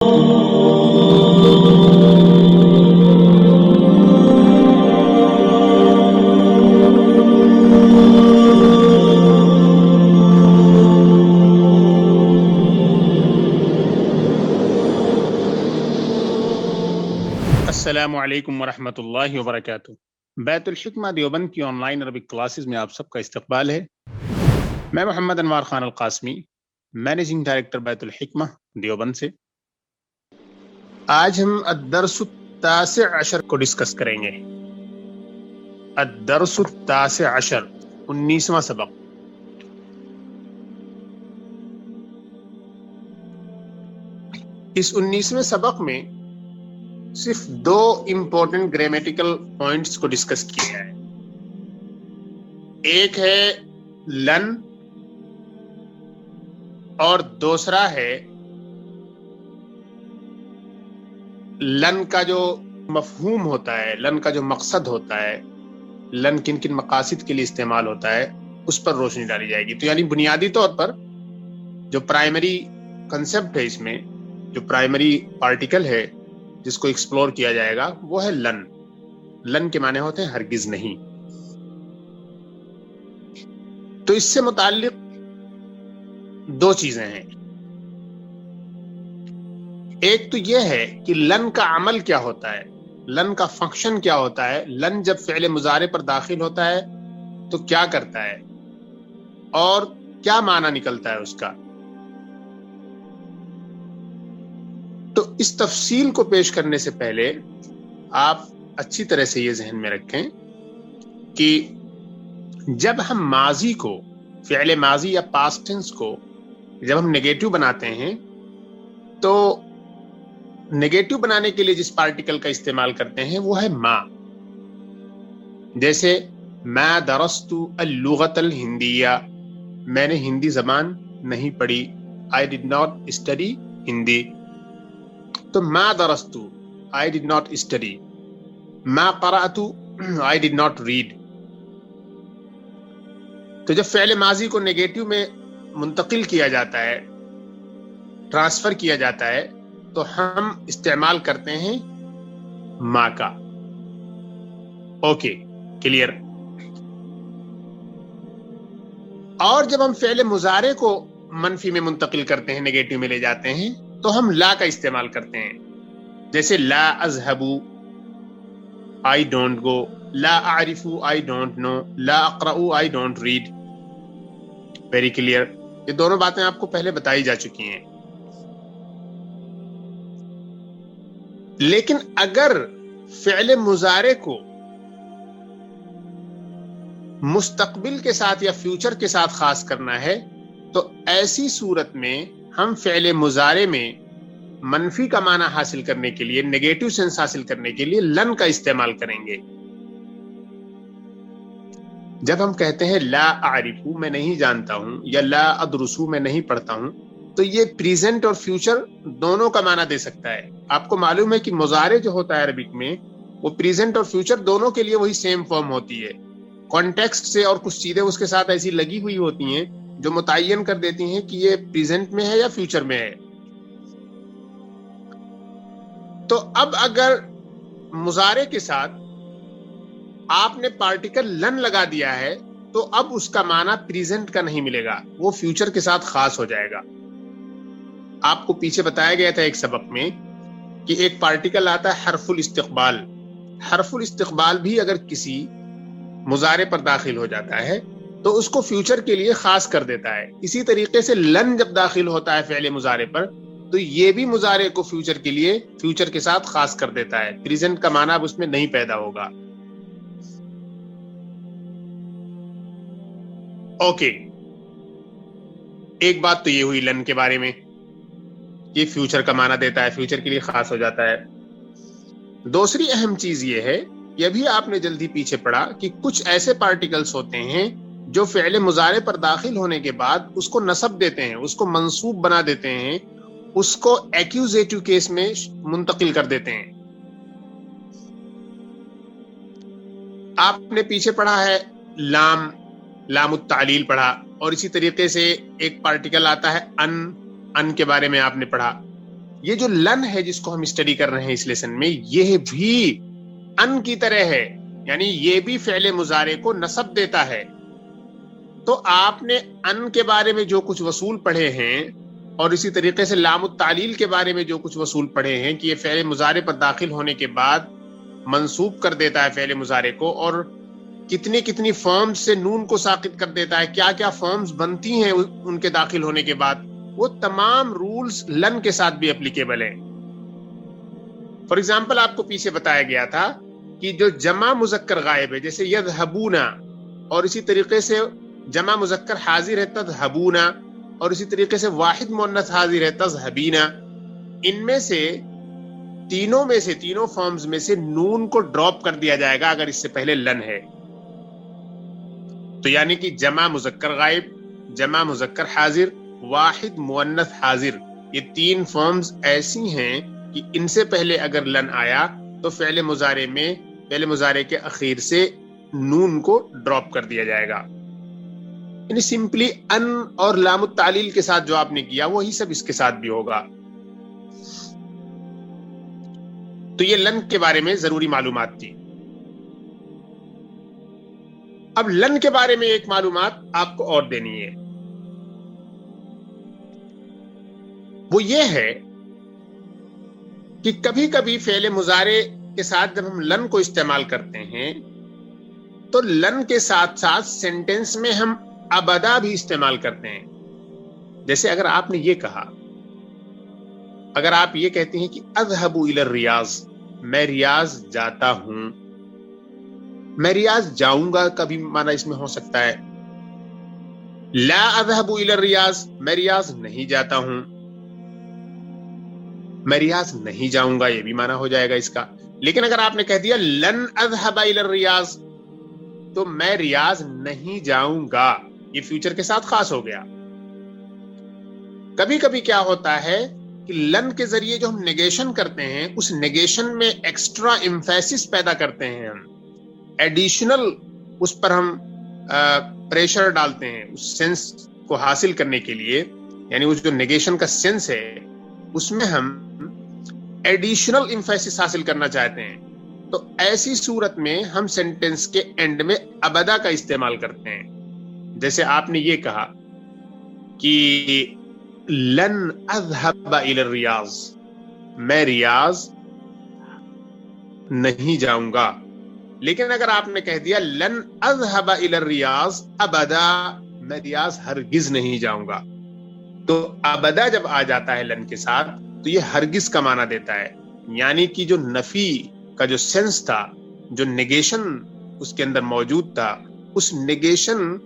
السلام علیکم ورحمۃ اللہ وبرکاتہ۔ بیت الحکمہ دیوبند کی آن لائن عربک کلاسز میں آپ سب کا استقبال ہے۔ میں محمد انوار خان القاسمی، مینیجنگ ڈائریکٹر بیت الحکمہ دیوبند سے۔ آج ہم الدرس التاسع عشر کو ڈسکس کریں گے۔ الدرس التاسع عشر، 19واں سبق۔ اس 19ویں سبق میں صرف دو امپورٹنٹ گرامیٹیکل پوائنٹس کو ڈسکس کیا ہے۔ ایک ہے لن اور دوسرا ہے لن کا جو مفہوم ہوتا ہے، لن کا جو مقصد ہوتا ہے، لن کن کن مقاصد کے لیے استعمال ہوتا ہے، اس پر روشنی ڈالی جائے گی۔ تو یعنی بنیادی طور پر جو پرائمری کنسپٹ ہے، اس میں جو پرائمری پارٹیکل ہے جس کو ایکسپلور کیا جائے گا وہ ہے لن۔ لن کے معنی ہوتے ہیں ہرگز نہیں۔ تو اس سے متعلق دو چیزیں ہیں۔ ایک تو یہ ہے کہ لن کا عمل کیا ہوتا ہے، لن کا فنکشن کیا ہوتا ہے، لن جب فعل مضارع پر داخل ہوتا ہے تو کیا کرتا ہے اور کیا معنی نکلتا ہے اس کا۔ تو اس تفصیل کو پیش کرنے سے پہلے آپ اچھی طرح سے یہ ذہن میں رکھیں کہ جب ہم ماضی کو، فعل ماضی یا پاسٹ ٹینس کو جب ہم نیگیٹو بناتے ہیں تو نیگیٹو بنانے کے لیے جس پارٹیکل کا استعمال کرتے ہیں وہ ہے ما۔ جیسے ما درست اللغت الہندیہ، میں نے ہندی زبان نہیں پڑھی۔ I did not study Hindi. تو ما درست I did not study، ما قرأت I did not read۔ تو جب فعل ماضی کو نیگیٹو میں منتقل کیا جاتا ہے، ٹرانسفر کیا جاتا ہے، تو ہم استعمال کرتے ہیں ما کا۔ Okay, clear. اور جب ہم فعل مضارع کو منفی میں منتقل کرتے ہیں، نیگیٹو میں لے جاتے ہیں، تو ہم لا کا استعمال کرتے ہیں۔ جیسے لا اذهب I don't go، law اعرف I don't know، لا اقرأ I don't read۔ Very clear. یہ دونوں باتیں آپ کو پہلے بتائی جا چکی ہیں۔ لیکن اگر فعل مضارع کو مستقبل کے ساتھ یا فیوچر کے ساتھ خاص کرنا ہے تو ایسی صورت میں ہم فعل مضارع میں منفی کا معنی حاصل کرنے کے لیے، نیگیٹو سینس حاصل کرنے کے لیے لن کا استعمال کریں گے۔ جب ہم کہتے ہیں لا اعرف، میں نہیں جانتا ہوں، یا لا ادرس، میں نہیں پڑھتا ہوں، تو یہ پریزنٹ اور فیوچر دونوں کا معنی دے سکتا ہے۔ آپ کو معلوم ہے کہ مضارع جو ہوتا ہے عربک میں، وہ پریزنٹ اور فیوچر دونوں کے لیے وہی سیم فارم ہوتی ہے۔ کانٹیکسٹ سے اور کچھ چیزیں اس کے ساتھ ایسی لگی ہوئی ہوتی ہیں جو متعین کر دیتی ہیں کہ یہ پریزنٹ میں ہے یا فیوچر میں ہے۔ تو اب اگر مضارع کے ساتھ آپ نے پارٹیکل لن لگا دیا ہے تو اب اس کا معنی پریزنٹ کا نہیں ملے گا، وہ فیوچر کے ساتھ خاص ہو جائے گا۔ آپ کو پیچھے بتایا گیا تھا ایک سبق میں کہ ایک پارٹیکل آتا ہے حرف الاستقبال۔ حرف الاستقبال بھی اگر کسی مضارع پر داخل ہو جاتا ہے تو اس کو فیوچر کے لیے خاص کر دیتا ہے۔ اسی طریقے سے لن جب داخل ہوتا ہے فعل مضارع پر تو یہ بھی مضارع کو فیوچر کے لیے، فیوچر کے ساتھ خاص کر دیتا ہے۔ پریزنٹ کا معنی اب اس میں نہیں پیدا ہوگا۔ اوکے، ایک بات تو یہ ہوئی لن کے بارے میں، یہ فیوچر کا معنی دیتا ہے، فیوچر کے لیے خاص ہو جاتا ہے۔ دوسری اہم چیز یہ ہے، یہ بھی آپ نے جلدی پیچھے پڑھا کہ کچھ ایسے پارٹیکلز ہوتے ہیں جو فعل مضارع پر داخل ہونے کے بعد اس کو نصب دیتے ہیں، اس کو منصوب بنا دیتے ہیں، اس کو ایکیوزیٹو کیس میں منتقل کر دیتے ہیں۔ آپ نے پیچھے پڑھا ہے لام، لام التعلیل پڑھا، اور اسی طریقے سے ایک پارٹیکل آتا ہے ان کے بارے میں آپ نے پڑھا۔ یہ جو لن ہے جس کو ہم اسٹڈی کر رہے ہیں اس لیسن میں، یہ بھی ان کی طرح ہے، یعنی یہ بھی فعل مضارع کو نصب دیتا ہے. تو آپ نے ان کے بارے میں جو کچھ وصول پڑھے ہیں اور اسی طریقے سے لام التعلیل کے بارے میں جو کچھ وصول پڑھے ہیں کہ یہ فعل مضارع پر داخل ہونے کے بعد منصوب کر دیتا ہے فعل مضارع کو، اور کتنی کتنی فارمز سے نون کو ساقط کر دیتا ہے، کیا کیا فارمز بنتی ہیں ان کے داخل ہونے کے بعد، وہ تمام رولز لن کے ساتھ بھی اپلیکیبل ہیں. فار ایگزامپل آپ کو پیچھے بتایا گیا تھا کہ جو جمع مذکر غائب ہے جیسے یذهبون، اور اسی طریقے سے جمع مذکر حاضر ہے تذهبون، اور اسی طریقے سے واحد مؤنث حاضر ہے تذهبین، ان میں سے تینوں فارمز میں سے نون کو ڈراپ کر دیا جائے گا اگر اس سے پہلے لن ہے. تو یعنی کہ جمع مذکر غائب، جمع مذکر حاضر، واحد مؤنث حاضر، یہ 3 فارمز ایسی ہیں کہ ان سے پہلے اگر لن آیا تو فعل مضارع کے اخیر سے نون کو ڈراپ کر دیا جائے گا. یعنی سمپلی ان اور لام التعلیل کے ساتھ جو آپ نے کیا وہی سب اس کے ساتھ بھی ہوگا. تو یہ لن کے بارے میں ضروری معلومات تھی. اب لن کے بارے میں ایک معلومات آپ کو اور دینی ہے، وہ یہ ہے کہ کبھی کبھی فعل مضارع کے ساتھ جب ہم لن کو استعمال کرتے ہیں تو لن کے ساتھ ساتھ سینٹینس میں ہم ابدا بھی استعمال کرتے ہیں. جیسے اگر آپ نے یہ کہا، اگر آپ یہ کہتے ہیں کہ اذهب الى الریاض، میں ریاض جاتا ہوں، میں ریاض جاؤں گا کا بھی معنی اس میں ہو سکتا ہے. لا اذهب الى الریاض، میں ریاض نہیں جاتا ہوں، میں ریاض نہیں جاؤں گا، یہ بھی معنی ہو جائے گا اس کا. لیکن اگر آپ نے کہہ دیا لن اذهب الى الریاض، تو میں ریاض نہیں جاؤں گا، یہ فیوچر کے ساتھ خاص ہو گیا. کبھی کبھی کیا ہوتا ہے کہ لن کے ذریعے جو ہم نیگیشن کرتے ہیں اس نیگیشن میں ایکسٹرا ایمفیسس پیدا کرتے ہیں، ہم ایڈیشنل اس پر ہم پریشر ڈالتے ہیں اس سینس کو حاصل کرنے کے لیے. یعنی اس جو نیگیشن کا سینس ہے اس میں ہم ایڈیشنل ایمفیسس حاصل کرنا چاہتے ہیں. تو ایسی صورت میں ہم سینٹینس کے اینڈ میں ابدا کا استعمال کرتے ہیں. جیسے آپ نے یہ کہا کہ لن اذهب الى الریاض، میں ریاض نہیں جاؤں گا. لیکن اگر آپ نے کہہ دیا لن اذهب الى الریاض ابدا، میں ریاض ہرگز نہیں جاؤں گا، تو ابدا جب آ جاتا ہے لن کے ساتھ تو یہ ہرگز کا معنی دیتا ہے. یعنی کہ جو نفی کا جو سینس تھا، جو نیگیشن اس کے اندر موجود تھا، اس نیگیشن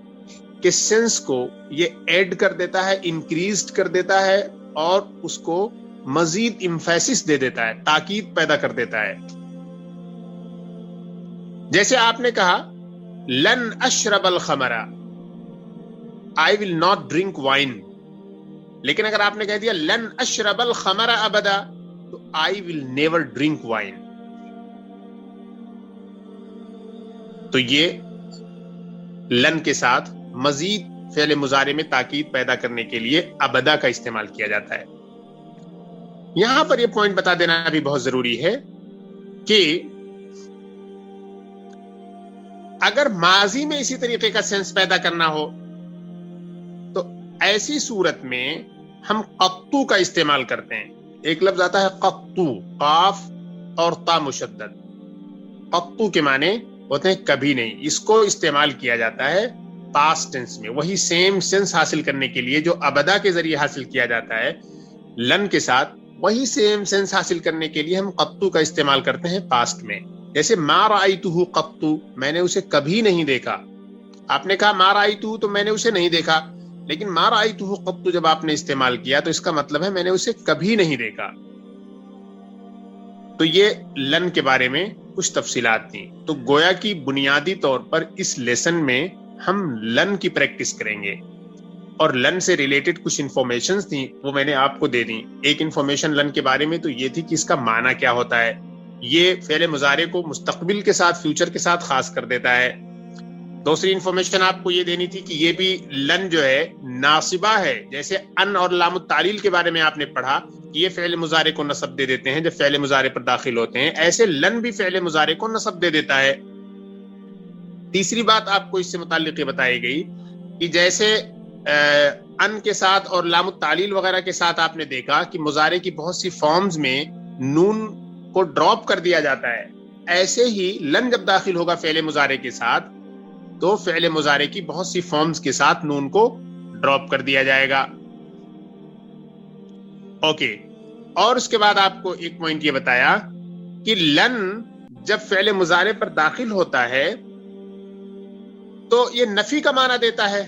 کے سینس کو یہ ایڈ کر دیتا ہے، انکریزڈ کر دیتا ہے، اور اس کو مزید ایمفیسس دے دیتا ہے، تاکید پیدا کر دیتا ہے. جیسے آپ نے کہا لن اشرب الخمر، I will not drink wine. لیکن اگر آپ نے کہہ دیا لن اشرب الخمر ابدا، تو I will never drink wine. تو یہ لن کے ساتھ مزید فعل مضارع میں تاکید پیدا کرنے کے لیے ابدا کا استعمال کیا جاتا ہے. یہاں پر یہ پوائنٹ بتا دینا بھی بہت ضروری ہے کہ اگر ماضی میں اسی طریقے کا سینس پیدا کرنا ہو تو ایسی صورت میں ہم قطو کا استعمال کرتے ہیں. ایک لفظ آتا ہے قطو، قاف اور تا مشدد. قطو کے معنی ہوتے ہیں کبھی نہیں. اس کو استعمال کیا جاتا ہے پاسٹ ٹینس میں، وہی سیم سینس حاصل کرنے کے لیے جو ابدا کے ذریعے حاصل کیا جاتا ہے لن کے ساتھ، وہی سیم سینس حاصل کرنے کے لیے ہم قطو کا استعمال کرتے ہیں پاسٹ میں. جیسے ما رأیتہ قطو، میں نے اسے کبھی نہیں دیکھا. آپ نے کہا ما رأیتہ تو میں نے اسے نہیں دیکھا، لیکن ما رأیتہ قطو جب آپ نے استعمال کیا تو اس کا مطلب ہے میں نے اسے کبھی نہیں دیکھا. تو یہ لن کے بارے میں کچھ تفصیلات تھیں. تو گویا کی بنیادی طور پر اس لیسن میں ہم لن کی پریکٹس کریں گے، اور لن سے ریلیٹڈ کچھ انفارمیشنز تھیں وہ میں نے آپ کو دے دیں. ایک انفارمیشن لن کے بارے میں تو یہ تھی کہ اس کا معنی کیا ہوتا ہے. یہ فعل مضارع کو مستقبل کے ساتھ، فیوچر کے ساتھ خاص کر دیتا ہے. دوسری انفارمیشن آپ کو یہ دینی تھی کہ یہ بھی لن جو ہے ناصبہ ہے. جیسے ان اور لام التعلیل کے بارے میں آپ نے پڑھا کہ یہ فعل مضارع کو نصب دے دیتے ہیں جب فعل مضارع پر داخل ہوتے ہیں، ایسے لن بھی فعل مضارع کو نصب دے دیتا ہے. تیسری بات آپ کو اس سے متعلق یہ بتائی گئی کہ جیسے ان کے ساتھ اور لام التعلیل وغیرہ کے ساتھ آپ نے دیکھا کہ مضارع کی بہت سی فارمز میں نون کو ڈراپ کر دیا جاتا ہے، ایسے ہی لن جب داخل ہوگا فعل مضارع کے ساتھ تو فعل مضارع کی بہت سی فارمز کے ساتھ نون کو ڈراپ کر دیا جائے گا. اوکے. اور اس کے بعد آپ کو ایک پوائنٹ یہ بتایا کہ لن جب فعل مضارع پر داخل ہوتا ہے تو یہ نفی کا معنی دیتا ہے،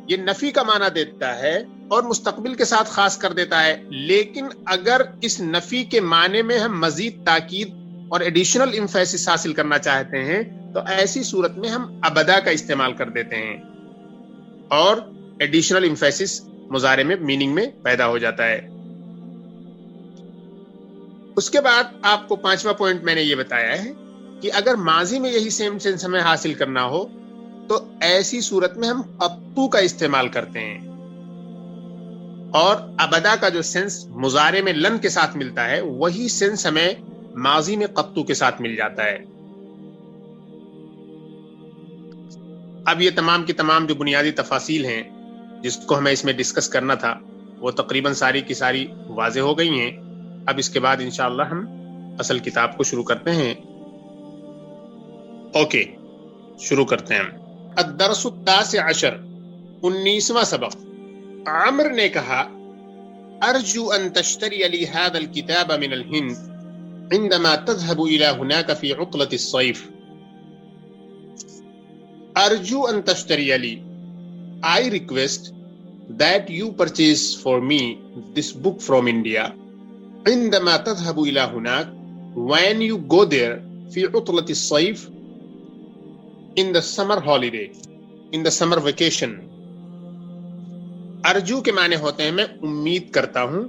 یہ نفی کا معنی دیتا ہے اور مستقبل کے ساتھ خاص کر دیتا ہے. لیکن اگر اس نفی کے معنی میں ہم مزید تاکید اور ایڈیشنل ایمفیسس حاصل کرنا چاہتے ہیں تو ایسی صورت میں ہم ابدا کا استعمال کر دیتے ہیں اور ایڈیشنل ایمفیسس مضارع میں میننگ میں پیدا ہو جاتا ہے. اس کے بعد آپ کو پانچواں پوائنٹ میں نے یہ بتایا ہے کہ اگر ماضی میں یہی سیم سینس ہمیں حاصل کرنا ہو تو ایسی صورت میں ہم قطو کا استعمال کرتے ہیں اور ابدا کا جو سینس مضارع میں لن کے ساتھ ملتا ہے وہی سینس ہمیں ماضی میں قطو کے ساتھ مل جاتا ہے. اب یہ تمام کی تمام جو بنیادی تفاصیل ہیں جس کو ہمیں اس میں ڈسکس کرنا تھا وہ تقریباً ساری کی ساری واضح ہو گئی ہیں. اب اس کے بعد انشاءاللہ ہم اصل کتاب کو شروع کرتے ہیں. اوکے، شروع کرتے ہیں. الدرس التاسع عشر، 19واں سبق. عمر نے کہا ارجو ان تشتری لی هذا الكتاب من الهند عندما تذهب الى هناك في عطلة الصيف. ارجو ان تشتری لی، I request that you purchase for me this book from India. عندما تذهب الى هناك، when you go there، في عطلة الصيف، in the summer holiday، in the summer vacation. ارجو کے معنی ہوتے ہیں میں امید کرتا ہوں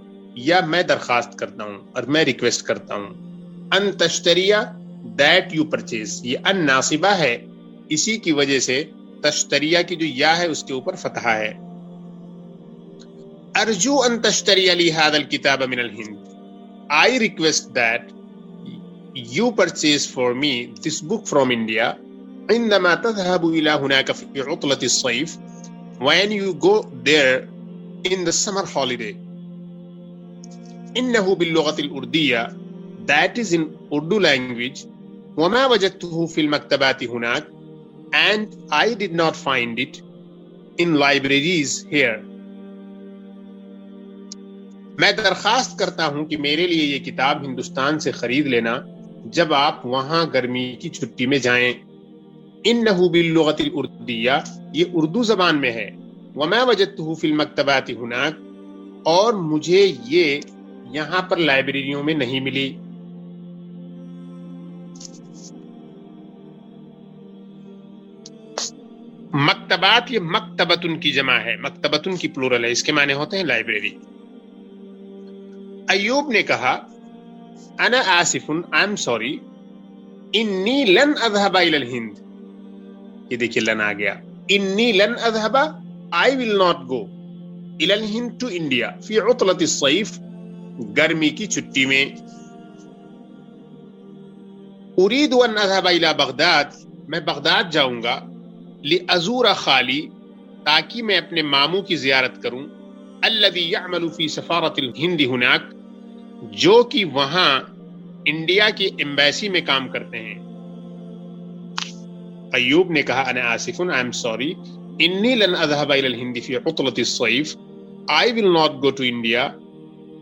یا میں درخواست کرتا ہوں اور میں ریکویسٹ کرتا ہوں. ان تشتریہ، that you purchase، یہ ان ناصبہ ہے، اسی کی وجہ سے تشتریہ کی جو یا ہے اس کے اوپر فتحہ ہے. ارجو ان تشتری لی هذا الكتاب من الهند، I request that you purchase for me this book from India عندما تذهب إلى هناك في عطلة الصيف، when you go there in the summer holiday. إنه باللغة الأردية، that is in Urdu language. وما وجدته في المكتبات هناك، and I did not find it in libraries here. میں درخواست کرتا ہوں کہ میرے لیے یہ کتاب ہندوستان سے خرید لینا جب آپ وہاں گرمی کی چھٹی میں جائیں. انہو باللغت الاردیہ، یہ اردو زبان میں ہے. وما وجدتہ فی المکتبات ہناک، اور مجھے یہ یہاں پر لائبریریوں میں نہیں ملی. مکتبات یہ مکتبتن کی جمع ہے، مکتبتن کی پلورل ہے، اس کے معنی ہوتے ہیں لائبریری. ایوب نے کہا انا آسف، آئی ایم سوری، انی لن اذهب الى الہند. یہ دیکھیے لن آ گیا. انی لن اذهب، I will not go، الى الہند to India، فی عطلة الصیف، گرمی کی چھٹی میں. اريد ان اذهب الى بغداد، میں بغداد جاؤں گا. لازور خالی، تاکہ میں اپنے ماموں کی زیارت کروں. الذي يعمل في سفارة الہند هناك، جو کہ وہاں انڈیا کی ایمبیسی میں کام کرتے ہیں. ایوب نے کہا انا آسف، I am sorry، انی لن اذهب الى الہند فی عطلة الصیف، I will not go to India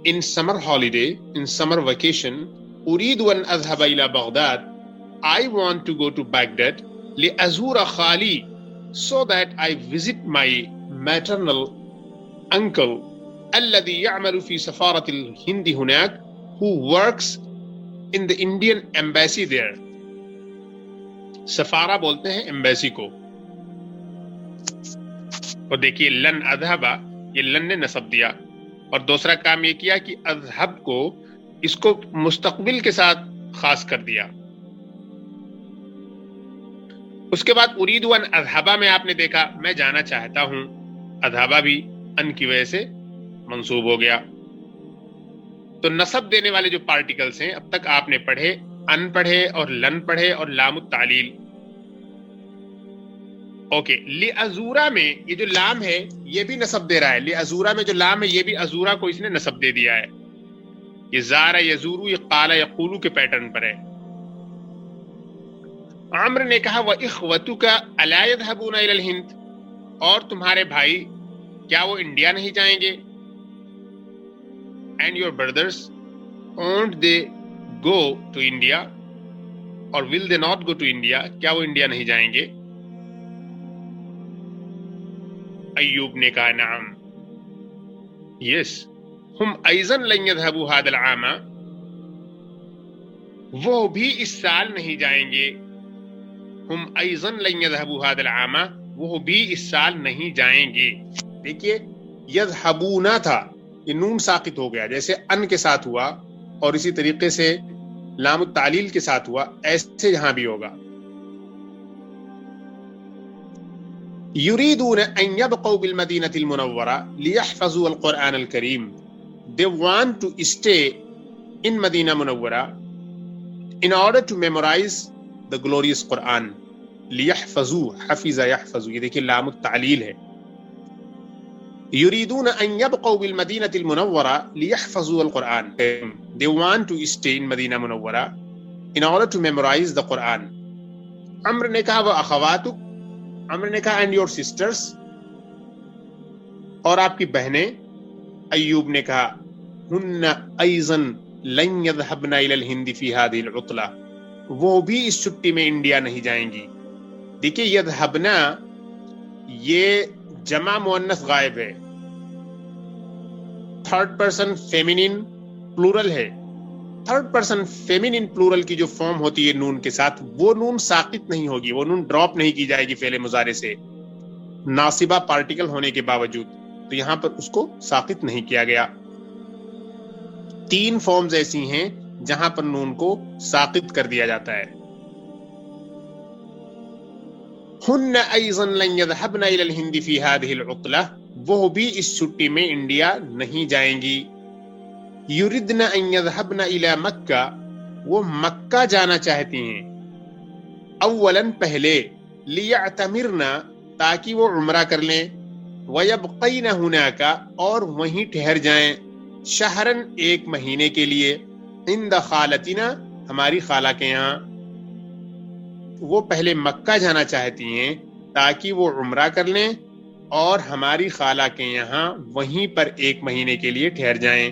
in summer holiday، in summer vacation. اريد ان اذهب الى Baghdad, I want to go to Baghdad. لازور خالی، so that I visit my maternal uncle الذي يعمل في سفارة الهند هناك، who works in the Indian embassy there. سفارہ بولتے ہیں embassy کو. اور دیکھیے لن اذهب، یہ لن نے نصب دیا، اور دوسرا کام یہ کیا کہ اذهب کو اس کو مستقبل کے ساتھ خاص کر دیا. اس کے بعد اريد ان اذهب میں آپ نے دیکھا میں جانا چاہتا ہوں، اذهب بھی ان کی وجہ سے منصوب ہو گیا. تو نصب دینے والے جو پارٹیکلز ہیں اب تک آپ نے پڑھے، ان پڑھے اور لن پڑھے اور لام التعلیل. اوکے، لِأَزُورَ میں یہ جو لام ہے یہ بھی نصب دے رہا ہے. لِأَزُورَ میں جو لام ہے یہ بھی ازورا کو اس نے نصب دے دیا ہے. یہ زارا یزورو، یہ قال یقولو کے پیٹرن پر ہے. عمرو نے کہا وَإِخْوَتُكَ أَلَا يَذْهَبُونَ إِلَى الْهِنْدِ، اور تمہارے بھائی کیا وہ انڈیا نہیں جائیں گے؟ And your brothers, won't they go to India? اور will they not go to India؟ کیا وہ انڈیا نہیں جائیں گے؟ ایوب نے کہا نعم، یس. ہم ایضاً لن يذهبوا هذا العام، وہ بھی اس سال نہیں جائیں گے. ہم ایضاً لن يذهبوا هذا العام، وہ بھی اس سال نہیں جائیں گے. دیکھیے یذهبون تھا، یہ نون ساقط ہو گیا جیسے ان کے ساتھ ہوا، اور اسی طریقے سے لام التعلیل کے ساتھ ہوا، ایسے یہاں بھی ہوگا. يريدون أن يبقوا بالمدينة المنورة ليحفظوا القرآن الكريم. They want to stay in Medina Munawwara in order to memorize the glorious Quran. ليحفظوا، حفظ يحفظ، یہ دیکھیں لام التعلیل ہے. يريدون أن يبقوا بالمدينة المنورة ليحفظوا القرآن. They want to stay in Medina Munawwara in order to memorize the Quran. عمر نے کہا وأخواتك، عمر نے کہا اینڈ یور سسٹرس، اور آپ کی بہنیں. ایوب نے کہا ہن ایضاً لن يذهبن الى الهند في هذه العطلة، وہ بھی اس چھٹی میں انڈیا نہیں جائیں گی. دیکھیے یذهبن یہ جمع مؤنث غائب ہے، تھرڈ پرسن فیمینن پلورل ہے. تھرڈ پرسن فیمینن پلورل کی جو فارم ہوتی ہے نون کے ساتھ، وہ نون ساقط نہیں ہوگی، وہ نون ڈراپ نہیں کی جائے گی فعل مضارع سے ناصبہ پارٹیکل ہونے کے باوجود. تو یہاں پر اس کو ساقط نہیں کیا گیا. 3 فارمز ایسی ہیں جہاں پر نون کو ساقط کر دیا جاتا ہے. ہن ایضا لن يذهبن الى الهند في هذه العطلة، وہ بھی اس چھٹی میں انڈیا نہیں جائیں گی. یریدن ان یذهبن الى مکہ، وہ مکہ جانا چاہتی ہیں. اولاً پہلے، لیعتمرن تاکہ وہ عمرہ کر لیں، ویبقین ہناک اور وہیں ٹھہر جائیں، شہرن ایک مہینے کے لیے، عند خالتنا ہماری خالہ کے یہاں. وہ پہلے مکہ جانا چاہتی ہیں تاکہ وہ عمرہ کر لیں اور ہماری خالہ کے یہاں وہیں پر ایک مہینے کے لیے ٹھہر جائیں.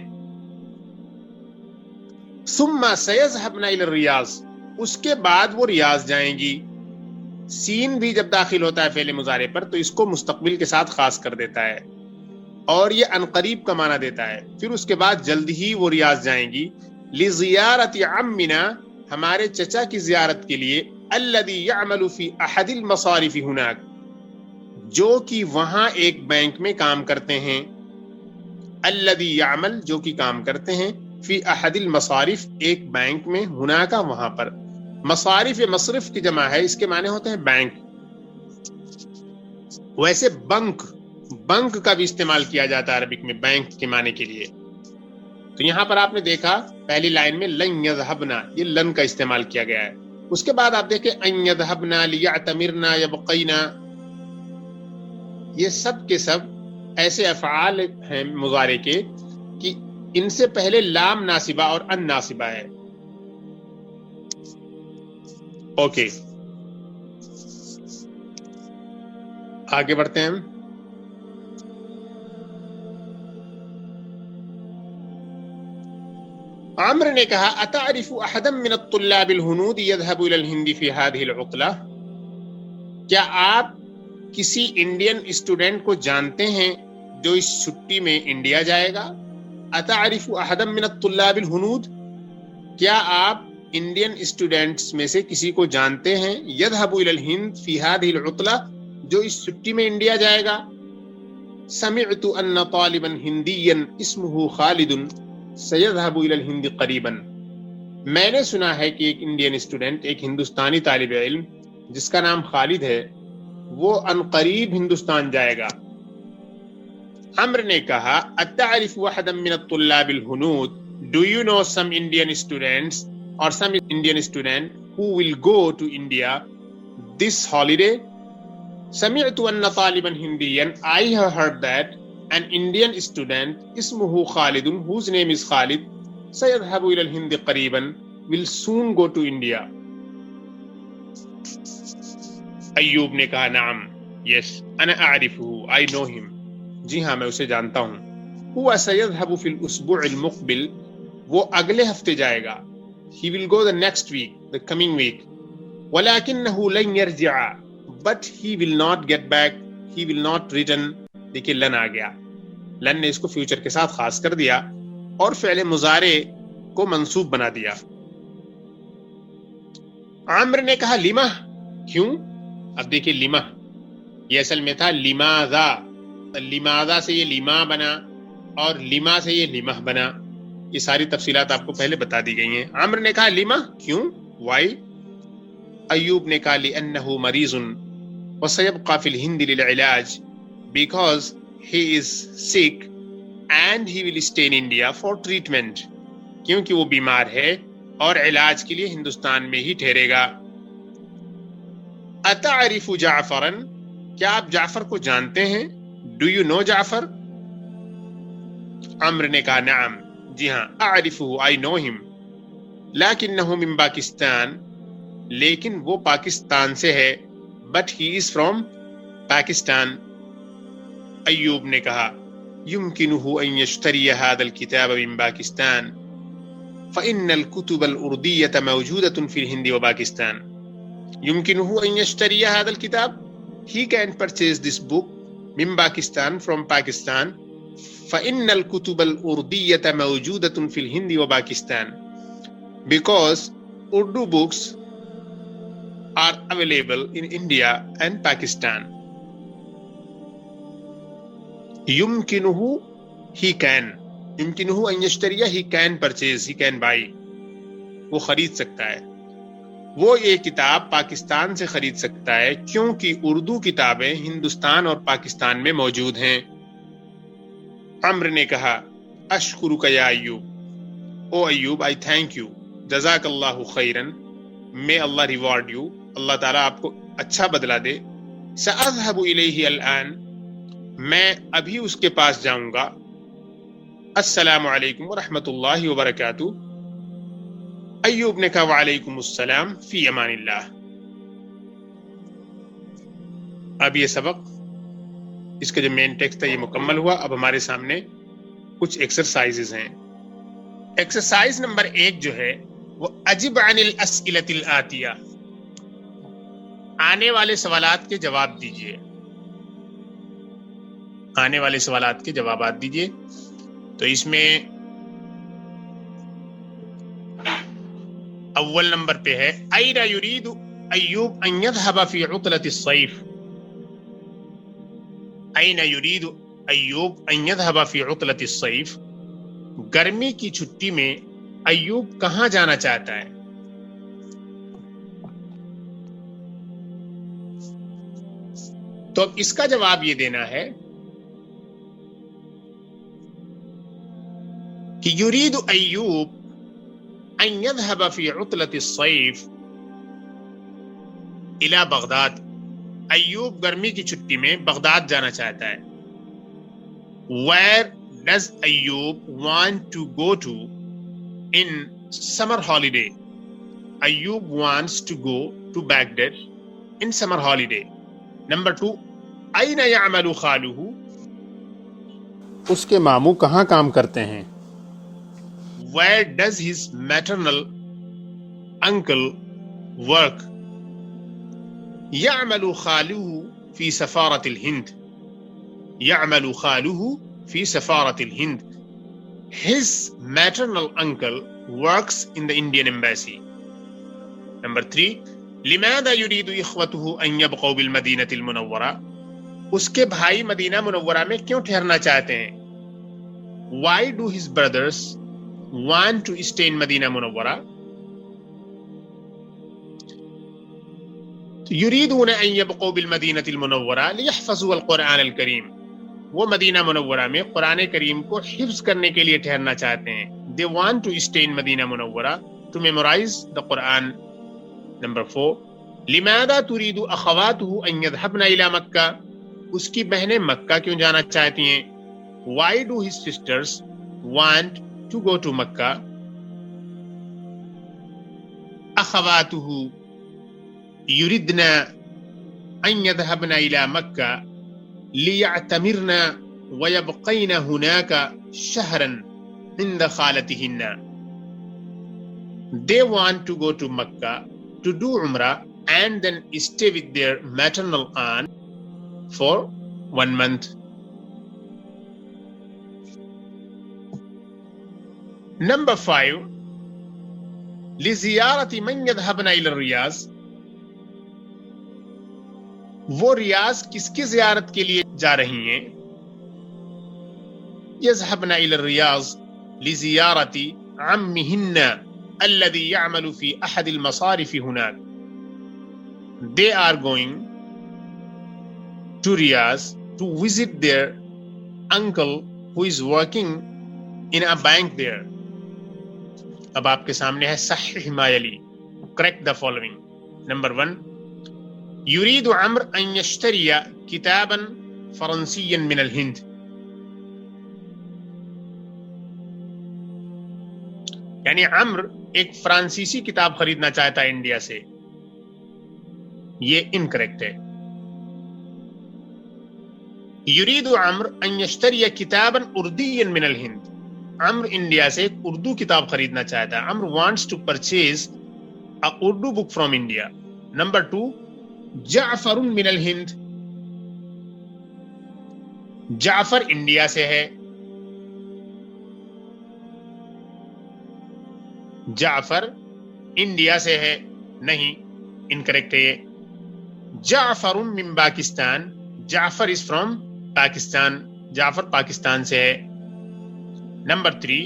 ثم سيذهبن الى الریاض، اس کے بعد وہ ریاض جائیں گی. سین بھی جب داخل ہوتا ہے فعل مضارع پر تو اس کو مستقبل کے ساتھ خاص کر دیتا ہے اور یہ عنقریب کا معنی دیتا ہے. پھر اس کے بعد جلد ہی وہ ریاض جائیں گی. لزیارت عمنا، ہمارے چچا کی زیارت کے لیے. الذي يعمل في احد المصارف هناك، جو کہ وہاں ایک بینک میں کام کرتے ہیں. الذي يعمل جو کہ کام کرتے ہیں، فی احد المصارف ایک بینک میں، ہناک وہاں پر. مصارف مصرف کی جمع ہے، اس کے معنی ہوتے ہیں بینک. ویسے بنک کا بھی استعمال کیا جاتا ہے عربک میں بینک کے معنی کے لیے. تو یہاں پر آپ نے دیکھا پہلی لائن میں لن یذهبنا، یہ لن کا استعمال کیا گیا ہے. اس کے بعد آپ دیکھیں ان یذهبنا لیعتمرنا یبقینا، یہ سب کے سب ایسے افعال ہیں مضارع کے کہ ان سے پہلے لام ناصبہ اور ان ناصبہ ہے. اوکے آگے بڑھتے ہیں. عمرو نے کہا اتعرف احدا من الطلاب الهنود يذهب الى الهند في هذه العطلة، کیا آپ کسی انڈین اسٹوڈنٹ کو جانتے ہیں جو اس چھٹی میں انڈیا جائے گا؟ اتعرف احدا من الطلاب الهنود، کیا آپ انڈین اسٹوڈنٹس میں سے کسی کو جانتے ہیں؟ يذهب الى الهند في هذه العطلة، جو اس چھٹی میں انڈیا جائے گا. سمعت ان طالبا ہندیا اسمه خالد سيذهب الى الهند قريبا، میں نے سنا ہے کہ ایک انڈین اسٹوڈنٹ، ایک ہندوستانی طالب علم جس کا نام خالد ہے وہ عنقریب ہندوستان جائے گا. عمر نے کہا اتعرف واحدا من الطلاب الهنود, do you know some Indian students or some Indian student who will go to India this holiday? سمعت أن طالبا هنديا, I have heard that an Indian student اسمه خالد, whose name is Khalid, سيذهب إلى الهند قريبا, will soon go to India. Ayub نے کہا نعم, yes, أنا أعرفه, I know him, جی ہاں میں اسے جانتا ہوں. هو سيذهب في الأسبوع المقبل, وہ اگلے ہفتے جائے گا. He will go the next week, the coming week. ولكنه لن يرجع, but he will not get back, he will not return. دیکھیے لن آ گیا, لن نے اس کو فیوچر کے ساتھ خاص کر دیا اور فعل مضارع کو منصوب بنا دیا. عامر نے کہا لما, کیوں؟ اب دیکھیے لما یہ اصل میں تھا لماذا, لماذا سے یہ لما بنا اور لما سے یہ لمہ بنا. یہ ساری تفصیلات آپ کو پہلے بتا دی گئی ہیں. عامر نے کہا لما, کیوں, وائی؟ ایوب نے کہا لأنه مریض وسيبقى في الهند للعلاج, because he is sick and he will stay in India for treatment, کیونکہ وہ بیمار ہے اور علاج کے لیے ہندوستان میں ہی ٹھہرے گا. اتعرف جعفرا, کیا آپ جعفر کو جانتے ہیں؟ Do you know جعفر؟ عمر نے کہا نعم, جی ہاں, اعرفه, I know him, لکنه من پاکستان, لیکن وہ پاکستان سے ہے, but he is from Pakistan. Ayub نے کہا يمكنه أن يشتري هذا الكتاب من باكستان فإن الكتب الأردية موجودة في الهند وباكستان. يمكنه أن يشتري هذا الكتاب, he can purchase this book من باكستان, from Pakistan. فإن الكتب الأردية موجودة في الهند وباكستان, because Urdu books are available in India and Pakistan. يمكنه, he can, يمكنه أن يشتري, he can purchase, he can buy, وہ خرید سکتا ہے. وہ یہ کتاب پاکستان سے خرید سکتا ہے کیونکہ اردو کتابیں ہندوستان اور پاکستان میں موجود ہیں. عمر نے کہا اشکرک یا ایوب, او ایوب, I thank you, جزاک اللہ خیرا, may Allah reward you, اللہ تعالیٰ آپ کو اچھا بدلہ دے. سأذهب الیہ الآن, میں ابھی اس کے پاس جاؤں گا. السلام علیکم ورحمۃ اللہ وبرکاتہ. ایوب نے کہا وعلیکم السلام, فی امان اللہ. اب یہ سبق, اس کا جو مین ٹیکسٹ ہے یہ مکمل ہوا. اب ہمارے سامنے کچھ ایکسرسائزز ہیں. ایکسرسائز نمبر 1 جو ہے وہ اجب عن الاسئلۃ الآتیہ, آنے والے سوالات کے جواب دیجیے. آنے والے سوالات کے جوابات دیجیے. تو اس میں اول نمبر پہ ہے أين يريد أيوب أن يذهب في عطلة الصيف. أين يريد أيوب أن يذهب في عطلة الصيف, گرمی کی چھٹی میں ایوب کہاں جانا چاہتا ہے؟ تو اب اس کا جواب یہ دینا ہے کہ یرید ایوب ان يذهب في عطلة الصيف الى بغداد. ایوب گرمی کی چھٹی میں بغداد جانا چاہتا ہے. Where does Ayub want to go to in summer holiday? Ayub wants to go to Baghdad in summer holiday. Number 2, أين يعمل خالہ, اس کے ماموں کہاں کام کرتے ہیں؟ Where does his maternal uncle work? يعمل خالہ في سفارة الهند. يعمل خالہ في سفارة الهند. His maternal uncle works in the Indian embassy. Number 3, لماذا يريد إخوته أن يبقوا بالمدينة المنورة? اس کے بھائی مدینہ منورہ میں کیوں ٹھہرنا چاہتے ہیں؟ Why do his brothers want to stay in مدینہ منورہ؟ یریدون ان یبقوا بالمدینہ المنورہ لیحفظوا القرآن الکریم، وہ مدینہ منورہ میں قرآن کریم کو حفظ کرنے کے لیے ٹھہرنا چاہتے ہیں. They want to stay in مدینہ منورہ to memorize the Quran. Number 4. لماذا تريد أخواته أن يذهبن إلى مکہ، اس کی بہنیں مکہ کیوں جانا چاہتی ہیں؟ Why do his sisters want to go to مکہ؟ أخواته يريدن أن يذهبن إلى مكة ليعتمرن ويبقين هناك شهرا عند خالتهن. They want to go to Mecca to do Umrah and then stay with their maternal aunt for 1 month. Number 5. لزیارت من یذهبن الی الریاض، وہ ریاض کس کی زیارت کے لیے جا رہی ہیں؟ یذهبن الی الریاض لزیارت عمہن الذی یعمل فی احد المصارف هناک. They are going to Riyadh to visit their uncle who is working in a bank there. اب آپ کے سامنے ہے صحیح ما یلی. Correct the following. Number 1. يريد عمرو أن يشتري كتابا فرنسيا من الهند. یعنی عمرو ایک فرانسیسی کتاب خریدنا چاہتا ہے انڈیا سے. یہ انکریکٹ ہے. يريد عمرو أن يشتري كتابا أرديا من الهند. عمرو انڈیا سے ایک اردو کتاب خریدنا چاہتا ہے. Amr wants to purchase a Urdu book from India. Number 2. جعفر من الہند. جعفر انڈیا سے ہے. جعفر انڈیا سے ہے نہیں، انکریکٹ ہے یہ. جعفر من پاکستان. جعفر از فرام پاکستان. جعفر پاکستان سے ہے. نمبر 3.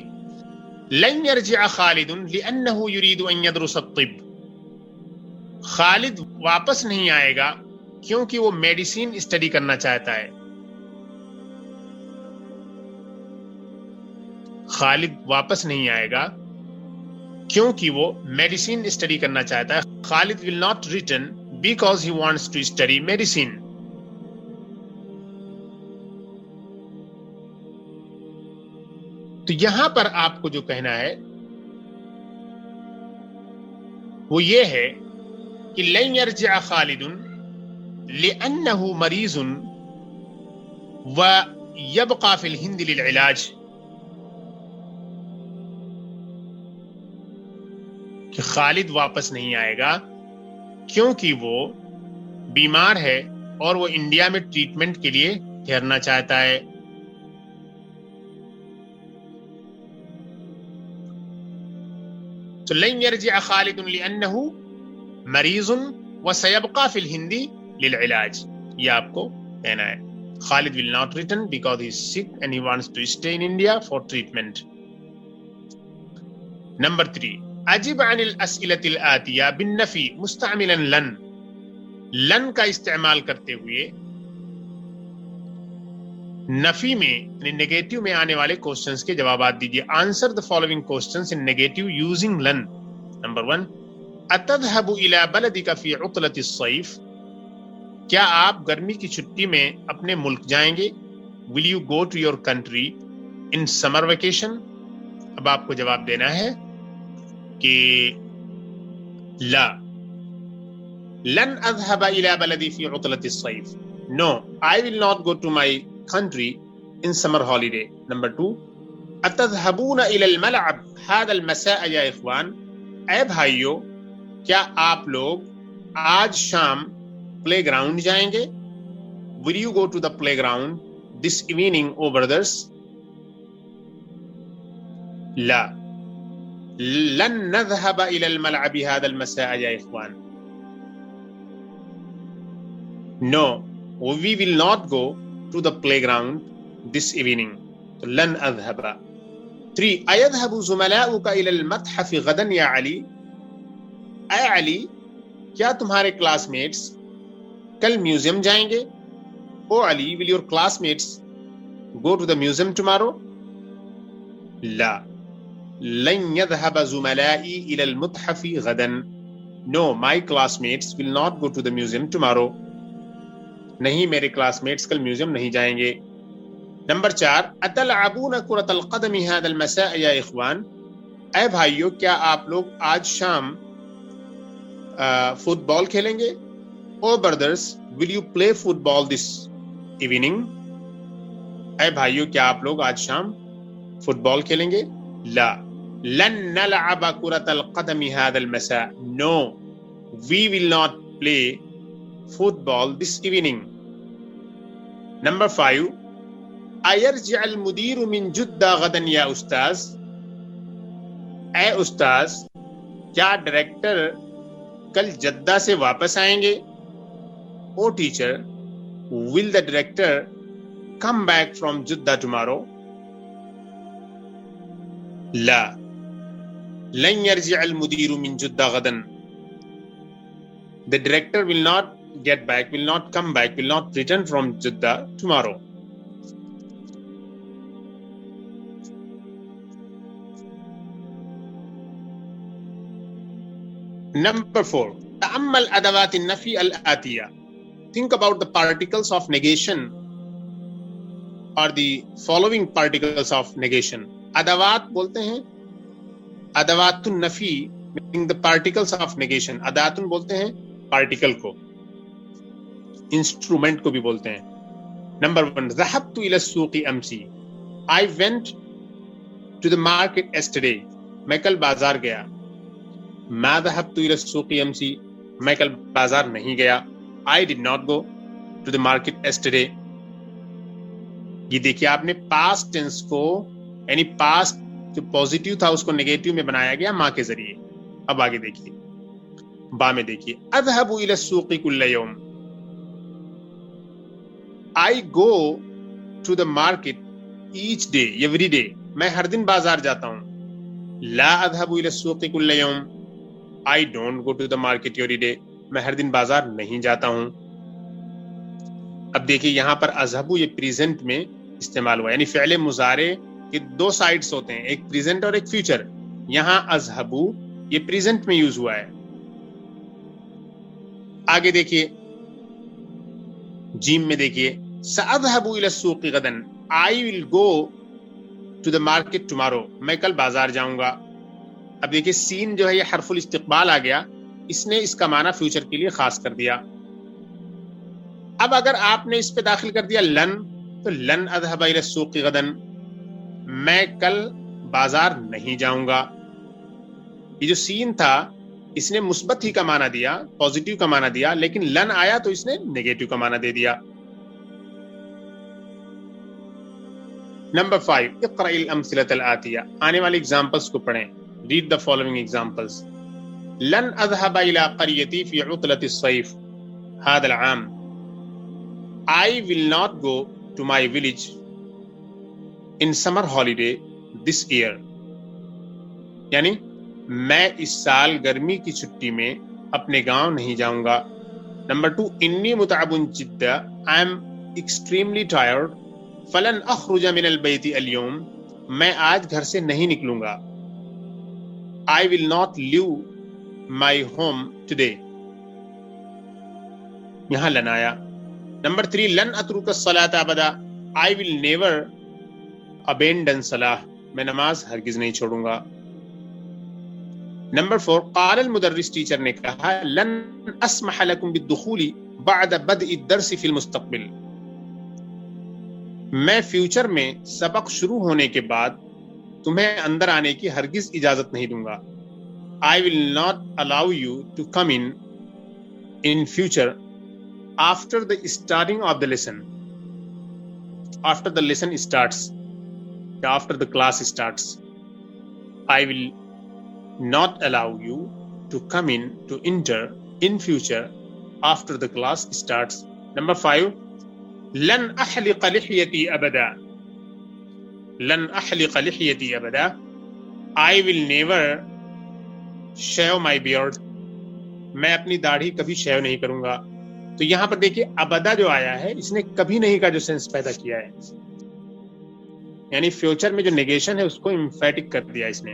لن يرجع خالد لأنه يريد أن يدرس الطب. خالد واپس نہیں آئے گا کیونکہ وہ میڈیسین اسٹڈی کرنا چاہتا ہے. خالد واپس نہیں آئے گا کیونکہ وہ میڈیسین اسٹڈی کرنا چاہتا ہے. خالد will not return because he wants to study medicine. تو یہاں پر آپ کو جو کہنا ہے وہ یہ ہے کہ لن يرجع خالد لأنه مریض ويبقى في الهند للعلاج. کہ خالد واپس نہیں آئے گا کیونکہ وہ بیمار ہے اور وہ انڈیا میں ٹریٹمنٹ کے لیے ٹھہرنا چاہتا ہے. تو لن يرجع خالد لأنه مریض وسيبقى في الهند للعلاج. یہ آپ کو کہنا ہے. خالد will not return because he is sick and he wants to stay in India for treatment. Number 3. اجب عن الاسئلة الآتية بالنفي مستعملا لن. لن کا استعمال کرتے ہوئے نفی میں یعنی نیگیٹو میں آنے والے کوسچنز کے جوابات دیجیے. Answer the following questions in negative using لن. Number 1. اتذهب الى بلدك في عطلة الصيف. کیا آپ گرمی کی چھٹی میں اپنے ملک جائیں گے؟ Will you go to your country in summer vacation? اب آپ کو جواب دینا ہے کہ لا. لن اذهب الى بلدي في عطلة الصيف. No, I will not go to my country in summer holiday. Number 2. اتذهبون الى الملعب هذا المساء يا اخوان. اے بھائیو کیا آپ لوگ آج شام پلے گراؤنڈ جائیں گے؟ Will you go to the playground this evening, oh brothers? لا. لن نذهب الى الملعب هذا المساء يا اخوان. No, we will not go to the playground this evening. لن أذهب. 3. أيذهب زملاؤك إلى المتحف غدا يا علي؟ اے علی کیا تمہارے کلاس میٹس کل میوزیم جائیں گے؟ او علی, will your classmates go to the museum tomorrow? لا. لن يذهب زملائي إلى المتحف غدا. No, my classmates will not go to the museum tomorrow. نہیں, میرے کلاس میٹس کل میوزیم نہیں جائیں گے. نمبر 4, اتلعبون كرة القدم هذا المساء يا اخوان؟ اے بھائیو, کیا آپ لوگ آج شام فٹ بال کھیلیں گے؟ O brothers, will you play football this evening? اے بھائیو, کیا آپ لوگ آج شام فٹ بال کھیلیں گے؟ لا. لن نلعب كرة القدم هذا المساء. No, we will not play football this evening. Number 5, أيرجع المدير من جدة غدا يا أستاذ؟ اے استاذ, کیا ڈائریکٹر کل جدہ سے واپس آئیں گے؟ O teacher, will the director come back from Jeddah tomorrow? لا. لن يرجع المدير من جدة غدا. The director will not get back, will not come back, will not return from Jeddah tomorrow. Number 4, تأمل أدوات النفي الآتية. Think about the particles of negation or the following particles of negation. ادوات بولتے ہیں ادوات النفی, meaning the particles of negation. ادوات بولتے ہیں particle کو, instrument کو بھی بولتے ہیں. Number 1, ذهبت إلى السوق أمس. I went to the market yesterday. میں کل بازار گیا. ما ذهبت إلى السوق أمس. میں کل بازار نہیں گیا. I did not go to the market yesterday. یہ دیکھیے آپ نے پاسٹ ٹینس کو, یعنی پاسٹ جو پوزیٹیو تھا اس کو نیگیٹو میں بنایا گیا ماں کے ذریعے. اب آگے دیکھیے, با میں دیکھیے, اذهب الى السوق كل يوم. I go to the market each day, every day. میں ہر دن بازار جاتا ہوں. لا اذهب الى السوق كل يوم. I don't go to the market every day. میں ہر دن بازار نہیں جاتا ہوں. اب دیکھیے یہاں پر اذهب یہ پریزنٹ میں استعمال ہوا, یعنی فعل مضارع کے دو سائڈز ہوتے ہیں, ایک پریزنٹ اور ایک فیوچر. یہاں اذهب یہ پریزنٹ میں یوز ہوا ہے. آگے دیکھیے جیم میں دیکھیے, سأذهب إلى السوق غدا. I will go to the market tomorrow. میں کل بازار جاؤں گا. اب دیکھیے سین جو ہے یہ حرف الاستقبال آ گیا, اس نے اس کا معنی فیوچر کے لیے خاص کر دیا. اب اگر آپ نے اس پہ داخل کر دیا لن, تو لن اذهب الى السوق غدا, میں کل بازار نہیں جاؤں گا. یہ جو سین تھا اس نے مثبت ہی کا معنی دیا, پوزیٹیو کا معنی دیا, لیکن لن آیا تو اس نے نیگیٹو کا معنی دے دیا. نمبر 5, اقرأ الامثلة الآتية. آنے والی ایگزامپلس کو پڑھیں. Read the following examples. لن اذهب الى قريتي في عطلة الصيف هذا العام. I will not go to my village in summer holiday this year. یعنی میں اس سال گرمی کی چھٹی میں اپنے گاؤں نہیں جاؤں گا. نمبر 2, انی متعب جدا. I am extremely tired. فلن اخرج من البیت اليوم. میں آج گھر سے نہیں نکلوں گا. I will not leave my home today. یہاں لن آیا. نمبر 3, لن اترک الصلاة ابدا. I will never abandon صلاح. میں نماز ہرگز نہیں چھوڑوں گا. نمبر 4, قال المدرس, ٹیچر نے کہا, لن اسمح لكم بالدخول بعد بدء الدرس في المستقبل. میں فیوچر میں سبق شروع ہونے کے بعد تمہیں اندر آنے کی ہرگز اجازت نہیں دوں گا. I will not allow you to come in future after the starting of the lesson. After the lesson starts, after the class starts, I will not allow you to come to enter in future after the class starts. Number 5, لن أحلق لحيتي أبدا. لن أحلق لحيتي أبدا. I will never shave my beard. میں اپنی داڑھی کبھی شیو نہیں کروں گا. تو یہاں پر دیکھیے ابدا جو آیا ہے اس نے کبھی نہیں کا جو سینس پیدا کیا ہے, یعنی فیوچر میں جو نیگیشن ہے اس کو امفیٹک کر دیا اس نے.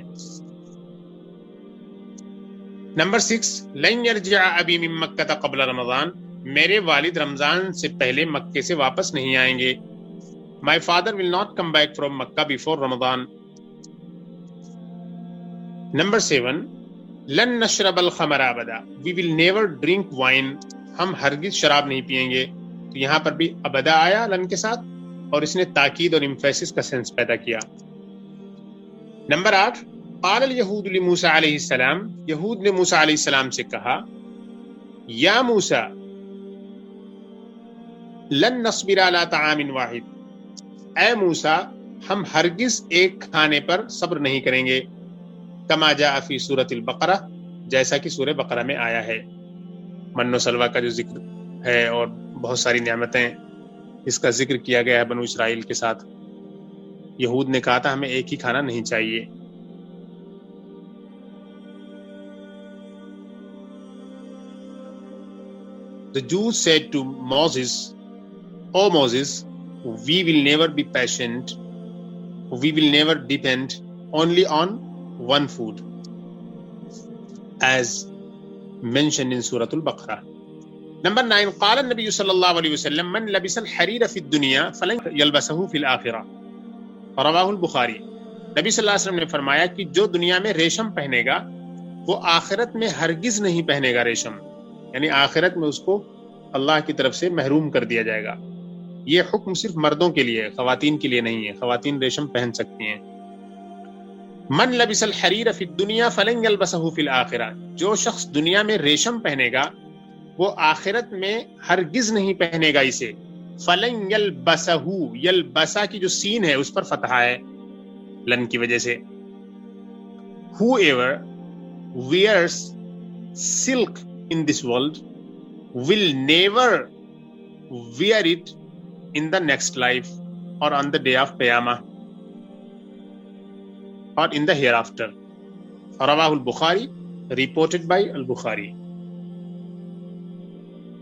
نمبر 6 لن یرجع ابی من مکہ قبل رمضان, میرے والد رمضان سے پہلے مکے سے واپس نہیں آئیں گے. My father will not come back from Makkah before Ramadan. Number 7 لن نشرب الخمر ابدا, we will never drink wine, ہم ہرگز شراب نہیں پیئیں گے. تو یہاں پر بھی ابدا آیا لن کے ساتھ اور اس نے تاکید اور امفیسس کا سینس پیدا کیا. نمبر 8 قال الیہود لموسیٰ علیہ السلام, یہود نے موسیٰ علیہ السلام سے کہا یا موسیٰ لن نصبر علی طعام واحد, اے موسیٰ ہم ہرگز ایک کھانے پر صبر نہیں کریں گے. کما جاء فی سورۃ البقرہ, جیسا کہ سورہ بقرہ میں آیا ہے. من و سلوہ کا جو ذکر ہے اور بہت ساری نعمتیں اس کا ذکر کیا گیا ہے بنو اسرائیل کے ساتھ. یہود نے کہا تھا ہمیں ایک ہی کھانا نہیں چاہیے. The Jews said to Moses, O Moses, we will never be patient, we will never depend only on one food, as mentioned in Surah Al-Baqarah. Number 9 قال النبي صلى الله عليه وسلم من لبس الحرير في الدنيا فلن يلبسه في الآخرة, رواه البخاری. نبی صلی اللہ علیہ وسلم نے فرمایا کہ جو دنیا میں ریشم پہنے گا وہ آخرت میں ہرگز نہیں پہنے گا ریشم, یعنی آخرت میں اس کو اللہ کی طرف سے محروم کر دیا جائے گا. یہ حکم صرف مردوں کے لیے, خواتین کے لیے نہیں ہے. خواتین ریشم پہن سکتی ہیں. من لبس الحریر فی الدنیا فلن یلبسہ فی الآخرہ, جو شخص دنیا میں ریشم پہنے گا وہ آخرت میں ہرگز نہیں پہنے گا اسے. فلن یلبسہ, یلبسہ کی جو سین ہے اس پر فتحہ ہے لن کی وجہ سے. Whoever wears silk in this world will never wear it in the next life or on the day of Qiyamah or in the hereafter. Rawah al-Bukhari, reported by al-Bukhari.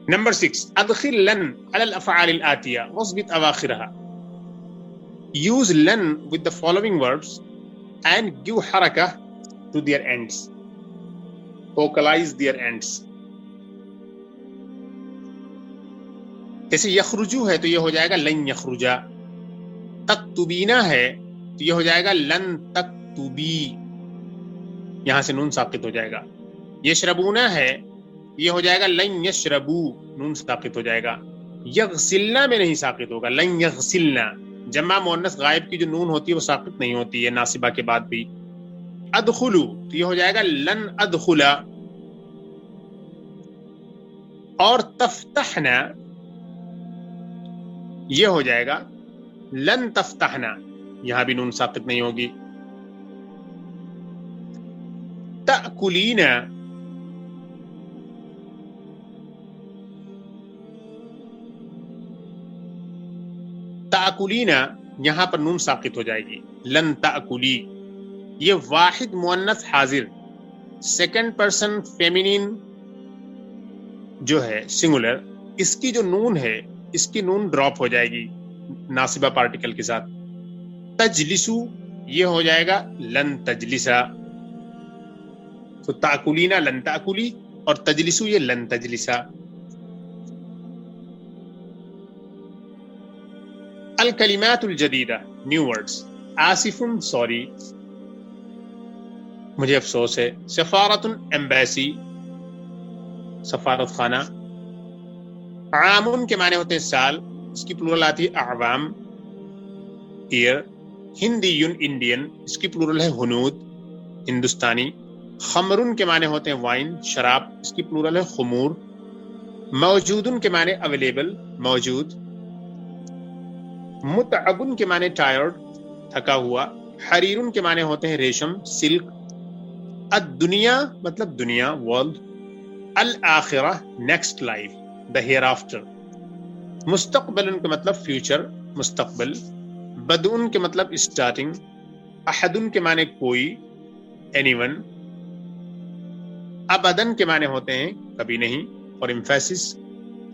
Number 6 adkhil lan ala al-af'al al-atiya wasbit awakhiraha. Use lan with the following verbs and give harakah to their ends, vocalize their ends. جیسے یخرجو ہے تو یہ ہو جائے گا لن یخرجا. تکتبینا ہے تو یہ ہو جائے گا لن تکتبی, یہاں سے نون ساقط ہو جائے گا. یشربونا ہے یہ ہو جائے گا لن یشربو, نون ساقط ہو جائے گا. یغسلنا میں نہیں ساقط ہوگا, لن یغسلنا. جمع مؤنث غائب کی جو نون ہوتی ہے وہ ساقط نہیں ہوتی ہے ناصبہ کے بعد بھی. ادخلو تو یہ ہو جائے گا لن ادخلا. اور تفتحنا یہ ہو جائے گا لن تفتحنا, یہاں بھی نون ساقط نہیں ہوگی. تأکلینا تأکلینا یہاں پر نون ساقط ہو جائے گی لن تأکلی. یہ واحد مؤنث حاضر سیکنڈ پرسن فیمینین جو ہے سنگولر, اس کی جو نون ہے اس کی نون ڈراپ ہو جائے گی ناصبہ پارٹیکل کے ساتھ. تجلسو یہ ہو جائے گا لن تجلسا. تو تاکلینا لن تاکلی اور تجلسو یہ لن تجلسا. الکلمات الجدیدہ نیو ورڈز. آصف سوری, مجھے افسوس ہے. سفارت ایمبیسی, سفارت خانہ. عام کے معنی ہوتے ہیں سال, اس کی پلورل آتی ہے اعوام, ایئر. ہندی انڈین, اس کی پلورل ہے ہنود, ہندوستانی. خمرن کے معنی ہوتے ہیں وائن, شراب, اس کی پلورل ہے خمور. موجودن کے معنی اویلیبل, موجود. متعبن کے معنی ٹائرڈ, تھکا ہوا. حریرن کے معنی ہوتے ہیں ریشم, سلک. الدنیا مطلب دنیا, ورلڈ. الآخرہ نیکسٹ لائف, the hereafter. مستقبل کا مطلب فیوچر, مستقبل. بدون کے مطلب اسٹارٹنگ. احدن کے معنی کوئی, anyone. ابدن کے معنی ہوتے ہیں کبھی نہیں. اور امفیسس.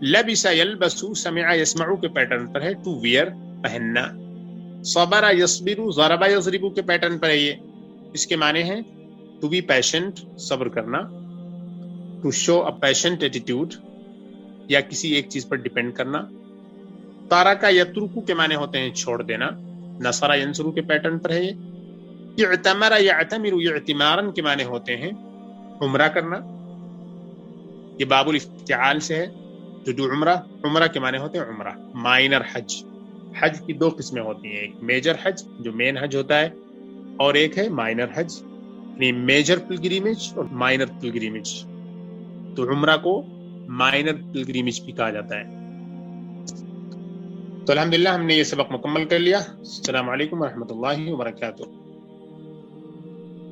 لبس یلبس سمع یسمع کے پیٹرن پر ہے ٹو ویئر پہننا. صبر یصبر ضرب یضرب کے پیٹرن پر ہے یہ. اس کے معنی ہیں ٹو بی پیشنٹ صبر کرنا, to show a patient attitude یا کسی ایک چیز پر ڈیپینڈ کرنا. تارک یترک کے معنی ہوتے ہیں چھوڑ دینا. نصر ینصر کے پیٹرن پر ہے یہ. اعتمر یعتمر اعتمارا کے معنی ہوتے ہیں عمرہ کرنا. یہ باب الافتعال سے ہے. ٹو ڈو عمرہ. عمرہ کے معنی ہوتے ہیں عمرہ. مائنر حج. حج کی 2 قسمیں ہوتی ہیں, ایک میجر حج جو مین حج ہوتا ہے, اور ایک ہے مائنر حج, یعنی میجر پلگریمیج اور مائنر پلگریمیج. تو عمرہ کو مائنر پلگریمیج بھی کہا جاتا ہے. تو الحمدللہ ہم نے یہ سبق مکمل کر لیا. السلام علیکم ورحمۃ اللہ وبرکاتہ.